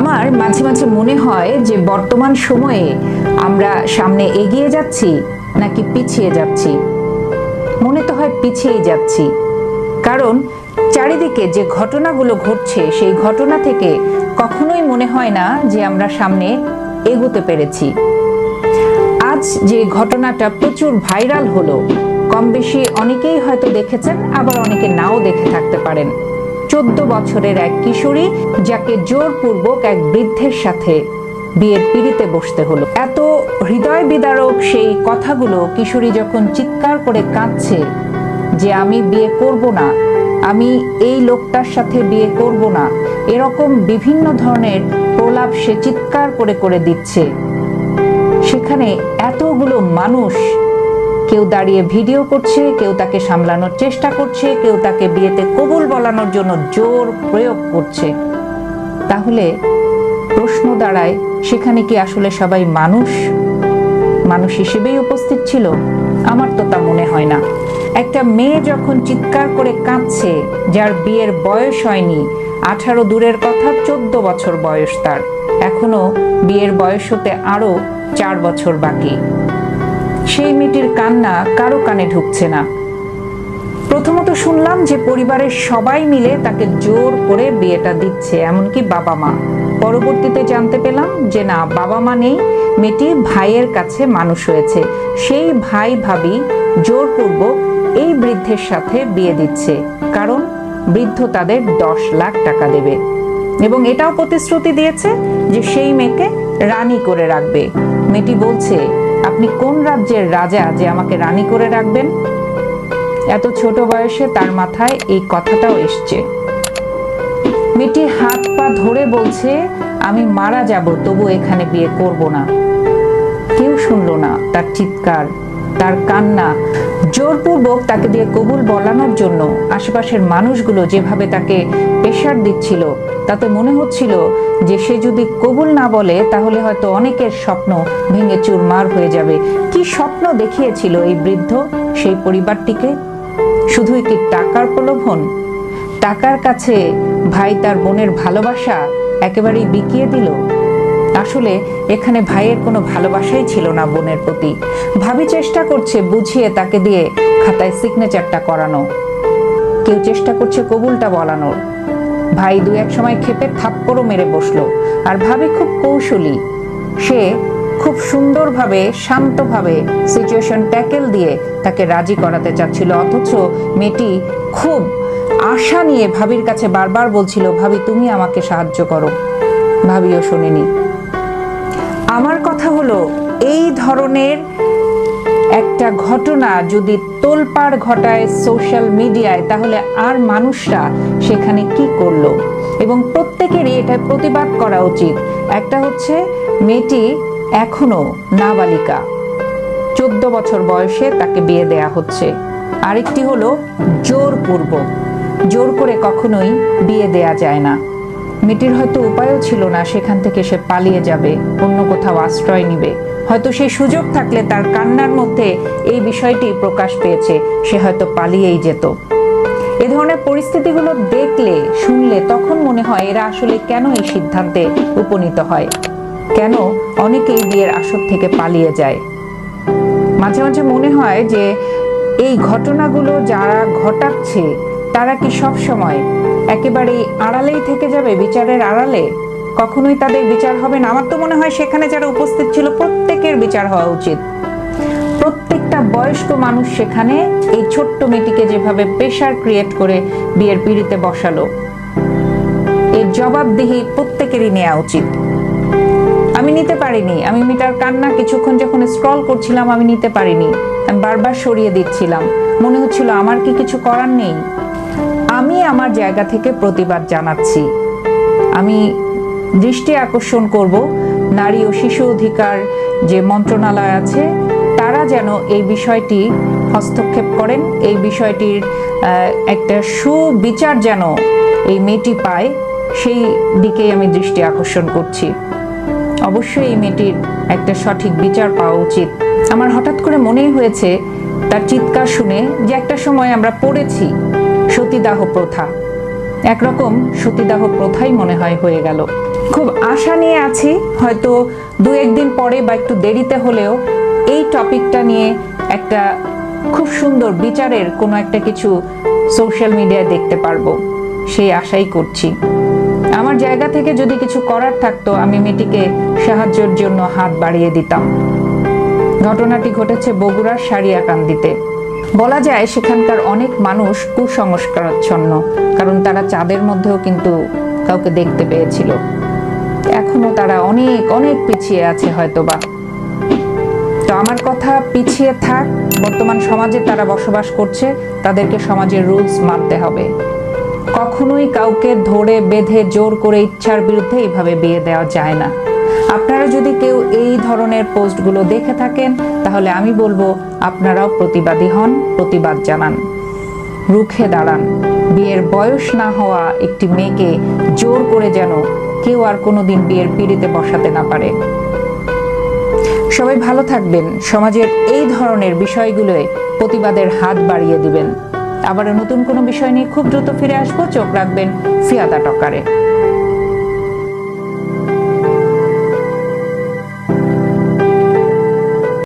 আমার মাঝে মাঝে মনে হয় যে বর্তমান সময়ে আমরা সামনে এগিয়ে যাচ্ছি নাকি পিছিয়ে যাচ্ছি। মনে তো হয় পিছিয়েই যাচ্ছি, কারণ চারিদিকে যে ঘটনাগুলো ঘটছে সেই ঘটনা থেকে কখনোই মনে হয় না যে আমরা সামনে এগোতে পেরেছি। আজ যে ঘটনাটা প্রচুর ভাইরাল হলো, কম বেশি অনেকেই হয়তো দেখেছেন, আবার অনেকে নাও দেখে থাকতে পারেন। 14 বছরের এক কিশোরী, যাকে জোরপূর্বক এক বৃদ্ধের সাথে বিয়ের পিঁড়িতে বসতে হলো। এত হৃদয় বিদারক সেই কথাগুলো, কিশোরী যখন চিৎকার করে কাঁদছে যে আমি বিয়ে করব না, আমি এই লোকটার সাথে বিয়ে করব না, এরকম বিভিন্ন ধরনের প্রলাপ সে চিৎকার করে করে দিচ্ছে। সেখানে এতগুলো মানুষ, কেউ দাঁড়িয়ে ভিডিও করছে, কেউ তাকে সামলানোর চেষ্টা করছে, কেউ তাকে বিয়েতে কবুল বলানোর জন্য জোর প্রয়োগ করছে। তাহলে প্রশ্ন দাঁড়ায়, সেখানে কি আসলে সবাই মানুষ হিসেবেই উপস্থিত ছিল? আমার তো তা মনে হয় না। একটা মেয়ে যখন চিৎকার করে কাঁদছে, যার বিয়ের বয়স হয়নি, 18 দূরের কথা 14 বছর বয়স তার, এখনো বিয়ের বয়স হতে আরো 4 বছর বাকি, সেই মেয়েটির কান্না কারো কানে ঢুকছে না। প্রথমত শুনলাম যে পরিবারের সবাই মিলে তাকে জোর করে বিয়েটা দিচ্ছে, এমনকি বাবা মা। পরবর্তীতে জানতে পেলাম যে না, বাবা মা নেই, মেয়েটি ভাইয়ের কাছে মানুষ হয়েছে। সেই ভাই ভাবি জোরপূর্বক এই বৃদ্ধের সাথে বিয়ে দিচ্ছে, কারণ বৃদ্ধ তাদের 10 লাখ টাকা দেবে এবং এটাও প্রতিশ্রুতি দিয়েছে যে সেই মেয়েকে রানী করে রাখবে। মেয়েটি বলছে, আপনি কোন রাজ্যের রাজা যে আমাকে রানী করে রাখবেন? এত ছোট বয়সে তার মাথায় এই কথাটাও এসছে। মেয়েটি হাত পা ধরে বলছে, আমি মারা যাব, তবু এখানে বিয়ে করব না। কেউ শুনলো না তার চিৎকার, তার কান্না। জোরপূর্বক তাকে দিয়ে কবুল বলানোর জন্য আশেপাশের মানুষগুলো যেভাবে তাকে প্রেশার দিচ্ছিল, তাতে মনে হচ্ছিল যে সে যদি কবুল না বলে তাহলে হয়তো অনেকের স্বপ্ন ভেঙে চুরমার হয়ে যাবে। কি স্বপ্ন দেখিয়েছিল এই বৃদ্ধ সেই পরিবারটিকে? শুধুই কি টাকার প্রলোভন? টাকার কাছে ভাই তার বোনের ভালোবাসা একেবারেই বিকিয়ে দিল। আসলে এখানে ভাইয়ের কোনো ভালোবাসাই ছিল না বোনের প্রতি। ভাবি চেষ্টা করছে বুঝিয়ে তাকে দিয়ে খাতায় সিগনেচারটা করানো, কেউ চেষ্টা করছে কবুলটা বলানোর। ভাই দু এক সময় ক্ষেপে থাপ্পড়ও মেরে বসলো, আর ভাবি খুব কৌশলী, সে খুব সুন্দরভাবে শান্তভাবে সিচুয়েশন ট্যাকেল দিয়ে তাকে রাজি করাতে চাচ্ছিল। অথচ মেয়েটি খুব আশা নিয়ে ভাবির কাছে বারবার বলছিল, ভাবি তুমি আমাকে সাহায্য করো। ভাবিও শোনেনি। আমার কথা হলো, এই ধরনের একটা ঘটনা যদি তোলপাড় ঘটায় সোশ্যাল মিডিয়ায়, তাহলে আর মানুষরা সেখানে কি করলো? এবং প্রত্যেকেরই এটা প্রতিবাদ করা উচিত। একটা হচ্ছে মেয়েটি এখনো নাবালিকা, 14 বছর বয়সে তাকে বিয়ে দেয়া হচ্ছে। আরেকটি হলো জোরপূর্বক, জোর করে কখনোই বিয়ে দেয়া যায় না। মেয়েটির হয়তো উপায়ও ছিল না, সেখান থেকে সে পালিয়ে যাবে, অন্য কোথাও আশ্রয় নিবে। হয়তো সেই সুযোগ থাকলে তার কান্নার মধ্যে এই বিষয়টি প্রকাশ পেয়েছে, সে হয়তো পালিয়েই যেত। এ ধরনের পরিস্থিতিগুলো দেখলে শুনলে তখন মনে হয় এরা আসলে কেন এই সিদ্ধান্তে উপনীত হয়, কেন অনেকেই বিয়ের আসর থেকে পালিয়ে যায়। মাঝে মাঝে মনে হয় যে এই ঘটনাগুলো যারা ঘটাচ্ছে তারা কি সব সময় একেবারে আড়ালেই থেকে যাবে, বিচারের আড়ালে? কখনোই তাদের বিচার হবে না। আমার তো মনে হয় সেখানে যারা উপস্থিত ছিল প্রত্যেকের বিচার হওয়া উচিত। প্রত্যেকটা বয়স্ক মানুষ সেখানে এই ছোট্ট মেয়েটিকে যেভাবে প্রেশার ক্রিয়েট করে বিয়ের পিঁড়িতে বসালো, এর জবাবদিহি প্রত্যেকেরই নেওয়া উচিত। আমি নিতে পারিনি, আমি মেয়েটার কান্না কিছুক্ষণ যখন স্ক্রল করছিলাম আমি নিতে পারিনি, আমি বারবার সরিয়ে দিচ্ছিলাম। মনে হচ্ছিল আমার কি কিছু করার নেই? আমি আমার জায়গা থেকে প্রতিবাদ জানাচ্ছি। আমি দৃষ্টি আকর্ষণ করব নারী ও শিশু অধিকার যে মন্ত্রণালয় আছে, তারা যেন এই বিষয়টি হস্তক্ষেপ করেন, এই বিষয়টির একটা সুবিচার যেন এই মেয়েটি পায়, সেই দিকেই আমি দৃষ্টি আকর্ষণ করছি। অবশ্যই এই মেয়েটির একটা সঠিক বিচার পাওয়া উচিত। আমার হঠাৎ করে মনেই হয়েছে তার চিৎকার শুনে যে একটা সময় আমরা পড়েছি সতীদাহ প্রথা, একরকম সতীদাহ প্রথাই মনে হয় হয়ে গেল। খুব আশা নিয়ে আছি, হয়তো 2-1 দিন পরে বা একটু দেরিতে হলেও এই টপিকটা নিয়ে একটা খুব সুন্দর বিচারের কোনো একটা কিছু সোশ্যাল মিডিয়ায় দেখতে পারবো, সেই আশাই করছি। আমার জায়গা থেকে যদি কিছু করার থাকতো, আমি মেয়েটিকে সাহায্যের জন্য হাত বাড়িয়ে দিতাম। ঘটনাটি ঘটেছে বগুড়ার সারিয়াকান্দিতে। বলা যায় সেখানকার অনেক মানুষ কুসংস্কারাচ্ছন্ন, কারণ তারা চাঁদের মধ্যেও কিন্তু কাউকে দেখতে পেয়েছিল। এখনো তারা অনেক অনেক পিছিয়ে আছে হয়তোবা। তো আমার কথা, পিছিয়ে থাক, বর্তমান সমাজে তারা বসবাস করছে, তাদেরকে সমাজের রুলস মানতে হবে। কখনোই কাউকে ধরে বেঁধে জোর করে ইচ্ছার বিরুদ্ধে এইভাবে বিয়ে দেওয়া যায় না। আপনারা যদি কেউ এই ধরনের পোস্টগুলো দেখে থাকেন, তাহলে আমি বলবো আপনারাও প্রতিবাদী হন, প্রতিবাদ জানান, রুখে দাঁড়ান। বিয়ের বয়স না হওয়া একটি মেয়েকে জোর করে যেন কেউ আর কোনোদিন বিয়ের পিঁড়িতে বসাতে না পারে। সবাই ভালো থাকবেন, সমাজের এই ধরনের বিষয়গুলোয় প্রতিবাদের হাত বাড়িয়ে দিবেন। আবার নতুন কোনো বিষয় নিয়ে খুব দ্রুত ফিরে আসবো। চোখ রাখবেন ফিয়াদা টকারে।